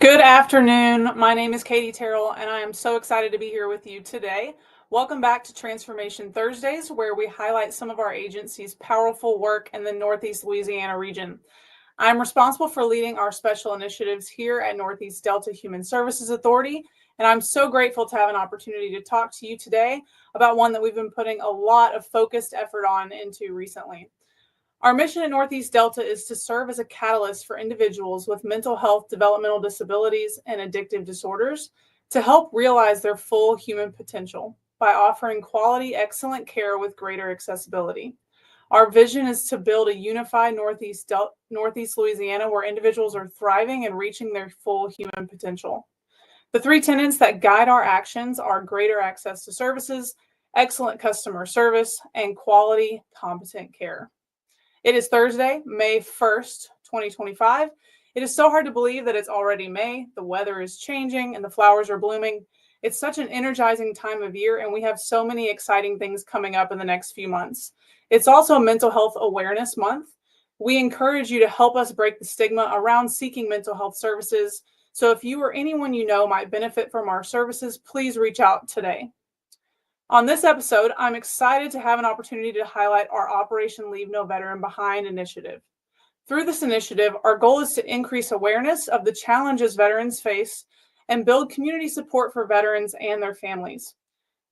Good afternoon. My name is Katie Terrell, and I am so excited to be here with you today. Welcome back to Transformation Thursdays, where we highlight some of our agency's powerful work in the Northeast Louisiana region. I'm responsible for leading our special initiatives here at Northeast Delta Human Services Authority, and I'm so grateful to have an opportunity to talk to you today about one that we've been putting a lot of focused effort on into recently. Our mission at Northeast Delta is to serve as a catalyst for individuals with mental health, developmental disabilities, and addictive disorders to help realize their full human potential by offering quality, excellent care with greater accessibility. Our vision is to build a unified Northeast Louisiana where individuals are thriving and reaching their full human potential. The three tenets that guide our actions are greater access to services, excellent customer service, and quality, competent care. It is Thursday, May 1st, 2025. It is so hard to believe that it's already May. The weather is changing and the flowers are blooming. It's such an energizing time of year, and we have so many exciting things coming up in the next few months. It's also Mental Health Awareness Month. We encourage you to help us break the stigma around seeking mental health services. So if you or anyone you know might benefit from our services, please reach out today. On this episode, I'm excited to have an opportunity to highlight our Operation Leave No Veteran Behind initiative. Through this initiative, our goal is to increase awareness of the challenges veterans face and build community support for veterans and their families.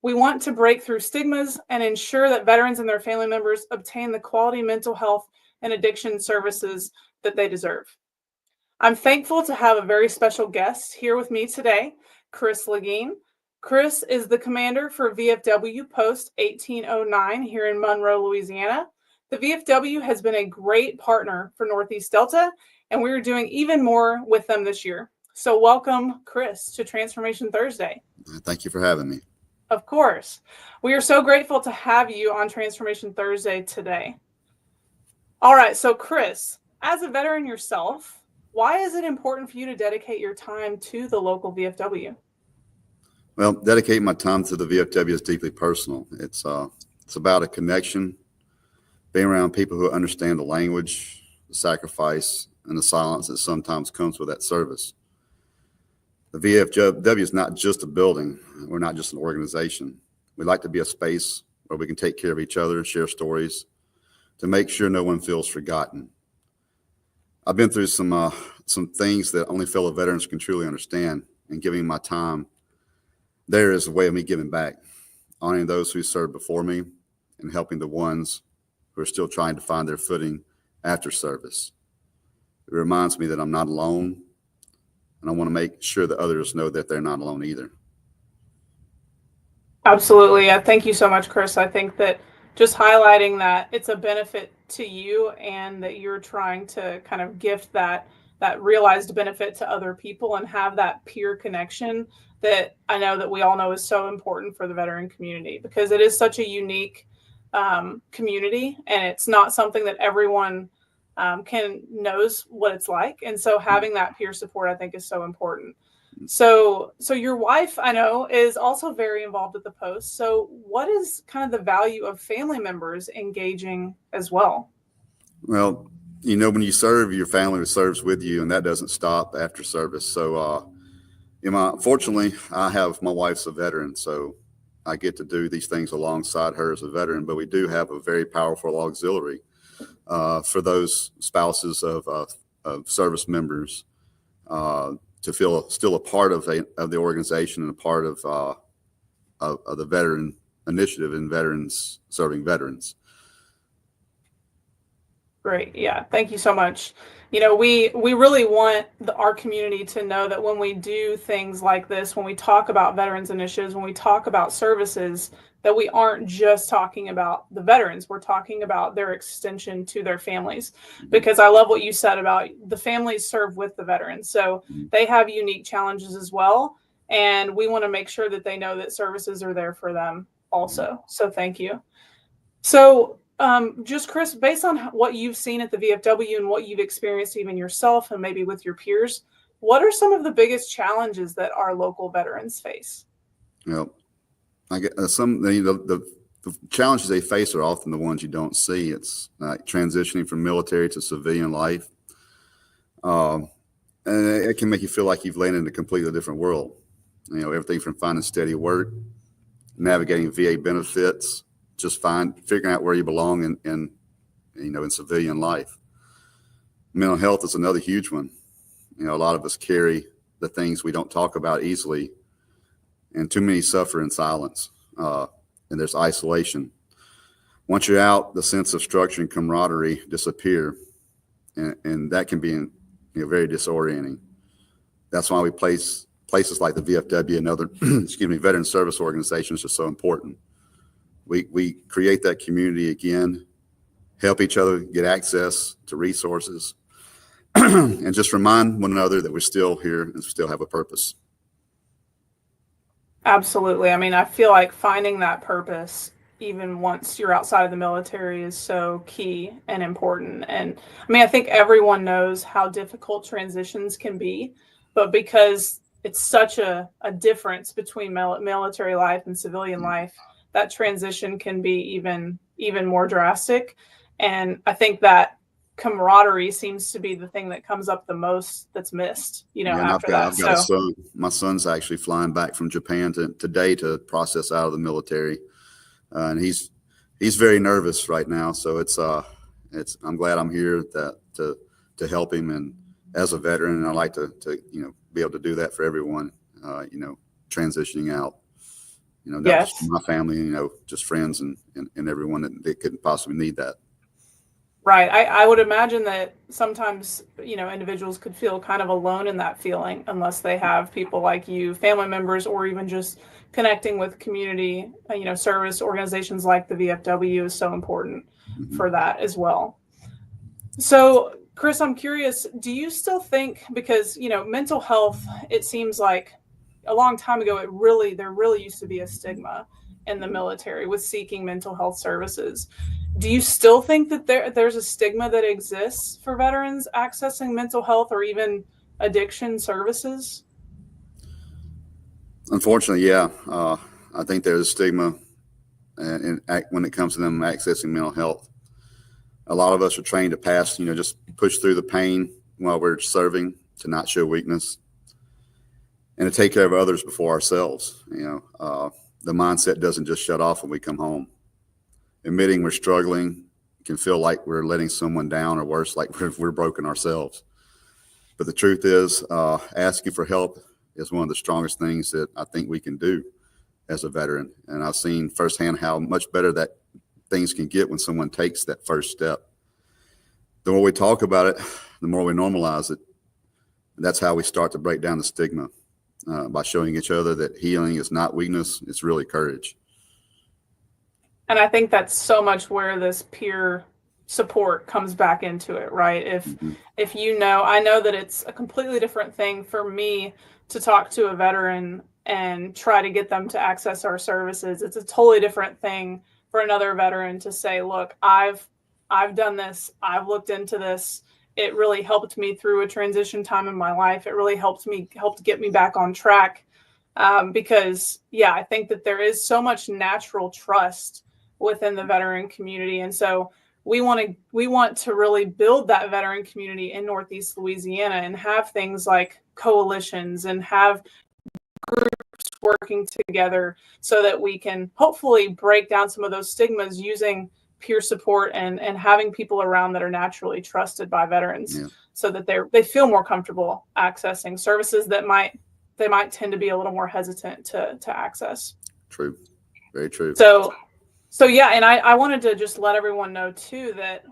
We want to break through stigmas and ensure that veterans and their family members obtain the quality mental health and addiction services that they deserve. I'm thankful to have a very special guest here with me today, Chris LeGuin. Chris is the commander for VFW Post 1809 here in Monroe, Louisiana. The VFW has been a great partner for Northeast Delta, and we are doing even more with them this year. So welcome, Chris, to Transformation Thursday. Thank you for having me. Of course. We are so grateful to have you on Transformation Thursday today. All right, so Chris, as a veteran yourself, why is it important for you to dedicate your time to the local VFW? Well, dedicating my time to the VFW is deeply personal. It's about a connection, being around people who understand the language, the sacrifice, and the silence that sometimes comes with that service. The VFW is not just a building. We're not just an organization. We like to be a space where we can take care of each other, share stories, to make sure no one feels forgotten. I've been through some things that only fellow veterans can truly understand, and giving my time there is a way of me giving back, honoring those who served before me and helping the ones who are still trying to find their footing after service. It reminds me that I'm not alone, and I want to make sure that others know that they're not alone either. Absolutely. Thank you so much, Chris. I think that just highlighting that it's a benefit to you and that you're trying to kind of gift that realized benefit to other people and have that peer connection that I know that we all know is so important for the veteran community, because it is such a unique community, and it's not something that everyone knows what it's like. And so having that peer support, I think, is so important. So your wife, I know, is also very involved at the Post. So what is kind of the value of family members engaging as well? Well, you know, when you serve, your family serves with you, and that doesn't stop after service. So, fortunately, my wife's a veteran, so I get to do these things alongside her as a veteran. But we do have a very powerful auxiliary for those spouses of service members to feel still a part of the organization and a part of the veteran initiative and veterans serving veterans. Great. Yeah. Thank you so much. You know, we really want our community to know that when we do things like this, when we talk about veterans initiatives, when we talk about services, that we aren't just talking about the veterans. We're talking about their extension to their families, because I love what you said about the families serve with the veterans. So they have unique challenges as well. And we want to make sure that they know that services are there for them also. So thank you. So just Chris, based on what you've seen at the VFW and what you've experienced even yourself and maybe with your peers, what are some of the biggest challenges that our local veterans face? Well, I get the challenges they face are often the ones you don't see. It's like transitioning from military to civilian life. And it can make you feel like you've landed in a completely different world. Everything from finding steady work, navigating VA benefits, just figuring out where you belong in civilian life. Mental health is another huge one. A lot of us carry the things we don't talk about easily, and too many suffer in silence. And there's isolation. Once you're out, the sense of structure and camaraderie disappear, and that can be very disorienting. That's why we places like the VFW and other veteran service organizations are so important. We create that community again, help each other get access to resources, and just remind one another that we're still here and still have a purpose. Absolutely. I mean, I feel like finding that purpose, even once you're outside of the military, is so key and important. And I mean, I think everyone knows how difficult transitions can be, but because it's such a difference between military life and civilian life, that transition can be even more drastic. And I think that camaraderie seems to be the thing that comes up the most that's missed, after that. I've got a son. My son's actually flying back from Japan today to process out of the military. And he's very nervous right now. So I'm glad I'm here to help him. And as a veteran, and I like to be able to do that for everyone, transitioning out, not Yes. just my family, just friends and everyone that could possibly need that. Right. I would imagine that sometimes, individuals could feel kind of alone in that feeling unless they have people like you, family members, or even just connecting with community, service organizations like the VFW is so important for that as well. So, Chris, I'm curious, do you still think, because, mental health, it seems like a long time ago, there really used to be a stigma in the military with seeking mental health services. Do you still think that there's a stigma that exists for veterans accessing mental health or even addiction services? Unfortunately, yeah. I think there's a stigma when it comes to them accessing mental health. A lot of us are trained to pass, just push through the pain while we're serving, to not show weakness, and to take care of others before ourselves. The mindset doesn't just shut off when we come home. Admitting we're struggling can feel like we're letting someone down, or worse, like we're broken ourselves. But the truth is, asking for help is one of the strongest things that I think we can do as a veteran. And I've seen firsthand how much better that things can get when someone takes that first step. The more we talk about it, the more we normalize it. And that's how we start to break down the stigma, by showing each other that healing is not weakness, it's really courage. And I think that's so much where this peer support comes back into it, right? If I know that it's a completely different thing for me to talk to a veteran and try to get them to access our services. It's a totally different thing for another veteran to say, look, I've done this, I've looked into this. It really helped me through a transition time in my life. It really helped get me back on track. Because I think that there is so much natural trust within the veteran community. And so we want to really build that veteran community in Northeast Louisiana and have things like coalitions and have groups working together so that we can hopefully break down some of those stigmas using peer support and having people around that are naturally trusted by veterans, so that they feel more comfortable accessing services that they might tend to be a little more hesitant to access. True. Very true. So yeah, and I wanted to just let everyone know too that,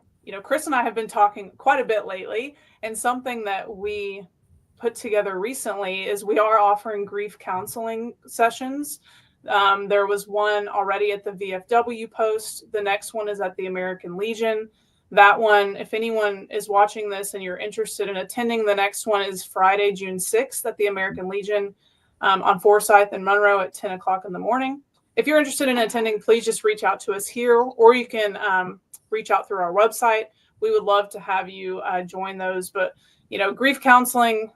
Chris and I have been talking quite a bit lately, and something that we put together recently is we are offering grief counseling sessions. There was one already at the VFW Post. The next one is at the American Legion. That one, if anyone is watching this and you're interested in attending, the next one is Friday, June 6th at the American Legion on Forsyth and Monroe at 10 o'clock in the morning. If you're interested in attending, please just reach out to us here, or you can reach out through our website. We would love to have you join those. But, grief counseling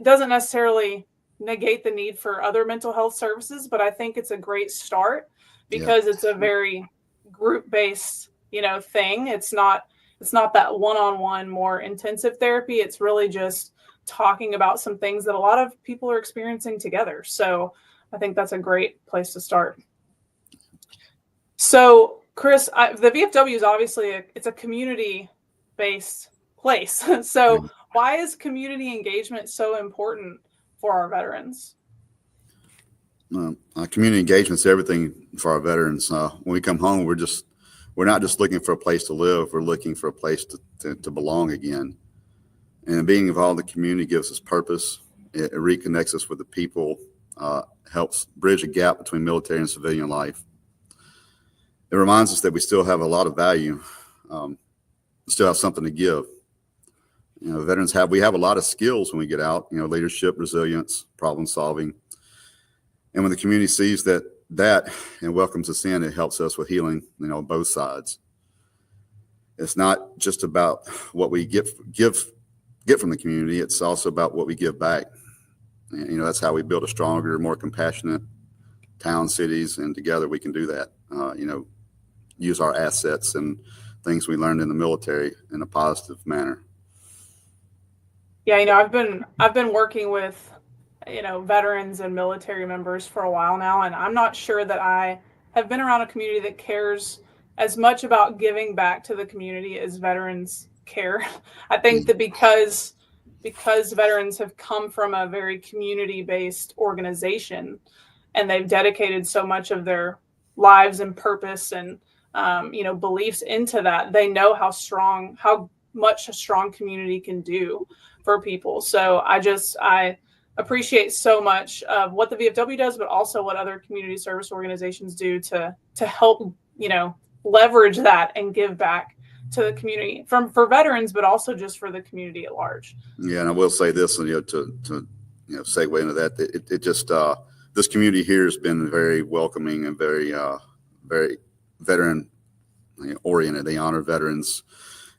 doesn't necessarily negate the need for other mental health services, but I think it's a great start because it's a very group-based, thing. It's not that one-on-one more intensive therapy. It's really just talking about some things that a lot of people are experiencing together. So I think that's a great place to start. So Chris, the VFW is obviously it's a community-based place. So why is community engagement so important for our veterans? Community engagement is everything for our veterans. When we come home, we're not just looking for a place to live. We're looking for a place to belong again. And being involved in the community gives us purpose. It reconnects us with the people, helps bridge a gap between military and civilian life. It reminds us that we still have a lot of value, still have something to give. Veterans we have a lot of skills when we get out, leadership, resilience, problem solving. And when the community sees that and welcomes us in, it helps us with healing, on both sides. It's not just about what we get from the community. It's also about what we give back. And, that's how we build a stronger, more compassionate town, cities, and together we can do that. Use our assets and things we learned in the military in a positive manner. Yeah, I've been working with veterans and military members for a while now, and I'm not sure that I have been around a community that cares as much about giving back to the community as veterans care. I think that because veterans have come from a very community-based organization and they've dedicated so much of their lives and purpose and beliefs into that, they know how much a strong community can do for people. So I appreciate so much of what the VFW does, but also what other community service organizations do to help, leverage that and give back to the community for veterans, but also just for the community at large. Yeah. And I will say this, to segue into that, it just, this community here has been very welcoming and very, very veteran oriented. They honor veterans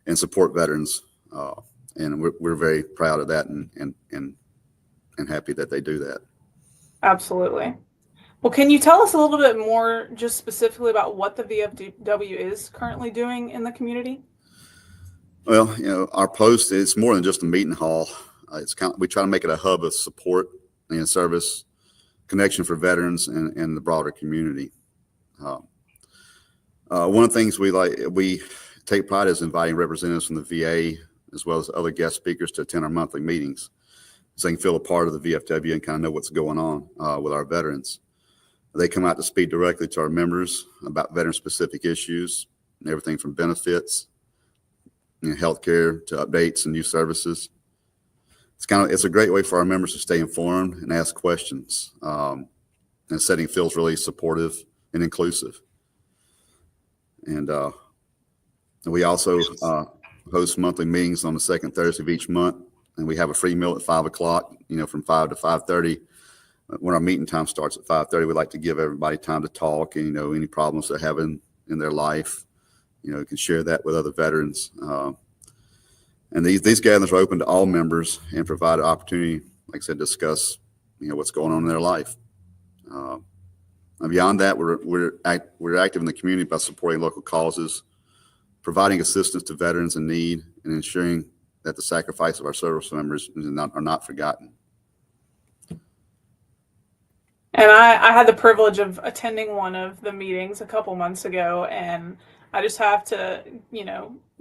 and support veterans. And we're very proud of that and happy that they do that. Absolutely. Well, can you tell us a little bit more just specifically about what the VFW is currently doing in the community? Well, our post is more than just a meeting hall. We try to make it a hub of support and service, connection for veterans and the broader community. One of the things we take pride is inviting representatives from the VA as well as other guest speakers to attend our monthly meetings, so they can feel a part of the VFW and kind of know what's going on with our veterans. They come out to speak directly to our members about veteran-specific issues, everything from benefits, healthcare to updates and new services. It's a great way for our members to stay informed and ask questions. And the setting feels really supportive and inclusive. And we also host monthly meetings on the second Thursday of each month, and we have a free meal at 5 o'clock. From 5 to 5:30. When our meeting time starts at 5:30, we like to give everybody time to talk and any problems they're having in their life, can share that with other veterans. And these gatherings are open to all members and provide an opportunity, like I said, to discuss what's going on in their life. And beyond that, we're active in the community by supporting local causes, providing assistance to veterans in need, and ensuring that the sacrifice of our service members are not forgotten. And I had the privilege of attending one of the meetings a couple months ago, and I just have to,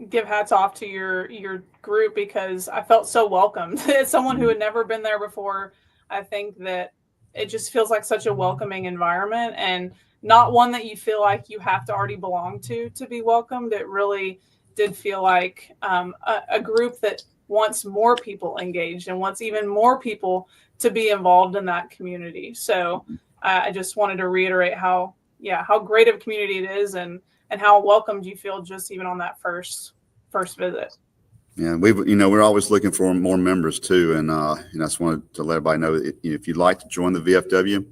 give hats off to your group because I felt so welcomed. As someone who had never been there before, I think that it just feels like such a welcoming environment and not one that you feel like you have to already belong to be welcomed. It really did feel like a group that wants more people engaged and wants even more people to be involved in that community. So I just wanted to reiterate how great of a community it is and how welcomed you feel just even on that first visit. Yeah, we're always looking for more members too, and I just wanted to let everybody know that if you'd like to join the VFW,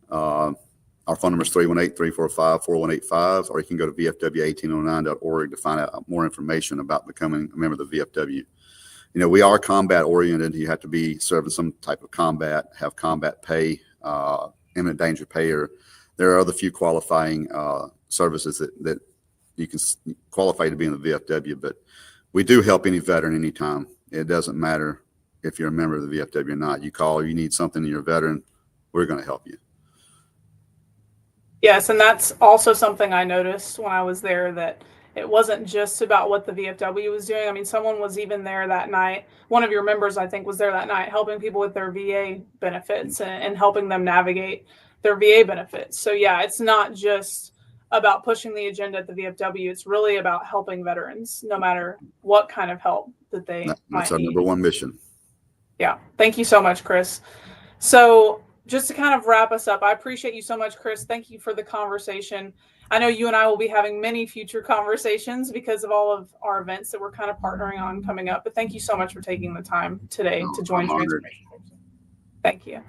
our phone number is 318-345-4185, or you can go to vfw1809.org to find out more information about becoming a member of the VFW. We are combat oriented. You have to be serving some type of combat, have combat pay, imminent danger pay, or there are other few qualifying services that you can qualify to be in the VFW. But we do help any veteran anytime. It doesn't matter if you're a member of the VFW or not. You call, you need something and you're a veteran, we're going to help you. Yes, and that's also something I noticed when I was there, that it wasn't just about what the VFW was doing. I mean, someone was even there that night. One of your members, I think, was there that night helping people with their VA benefits and helping them navigate their VA benefits. So yeah, it's not just about pushing the agenda at the VFW. It's really about helping veterans, no matter what kind of help that they That's might our need. number one mission. Yeah. Thank you so much, Chris. So just to kind of wrap us up, I appreciate you so much, Chris. Thank you for the conversation. I know you and I will be having many future conversations because of all of our events that we're kind of partnering on coming up. But thank you so much for taking the time today to join Transformation. Thank you.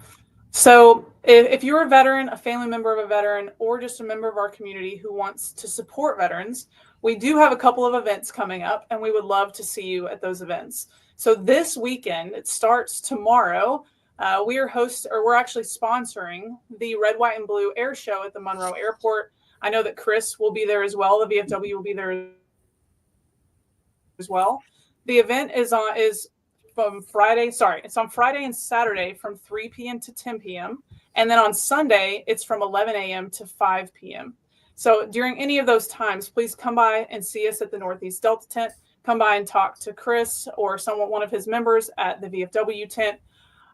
So if you're a veteran, a family member of a veteran, or just a member of our community who wants to support veterans, we do have a couple of events coming up, and we would love to see you at those events. So this weekend, it starts tomorrow. We're actually sponsoring the Red, White, and Blue Air Show at the Monroe Airport. I know that Chris will be there as well. The VFW will be there as well. The event is on Friday and Saturday from 3 p.m. to 10 p.m. And then on Sunday, it's from 11 a.m. to 5 p.m. So during any of those times, please come by and see us at the Northeast Delta tent. Come by and talk to Chris or one of his members at the VFW tent.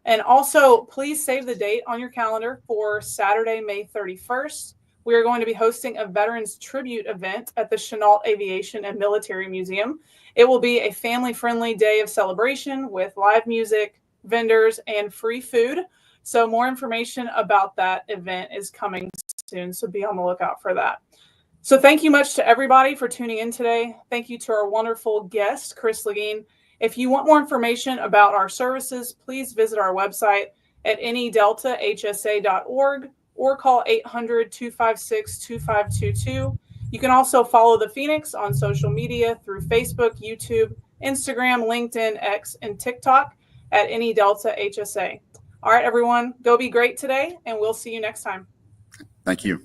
And also, please save the date on your calendar for Saturday, May 31st. We are going to be hosting a Veterans Tribute event at the Chenault Aviation and Military Museum. It will be a family-friendly day of celebration with live music, vendors, and free food. So more information about that event is coming soon, so be on the lookout for that. So thank you much to everybody for tuning in today. Thank you to our wonderful guest, Chris LeGuin. If you want more information about our services, please visit our website at nedeltahsa.org or call 800-256-2522. You can also follow the Phoenix on social media through Facebook, YouTube, Instagram, LinkedIn, X, and TikTok at NEDeltaHSA. All right, everyone, go be great today, and we'll see you next time. Thank you.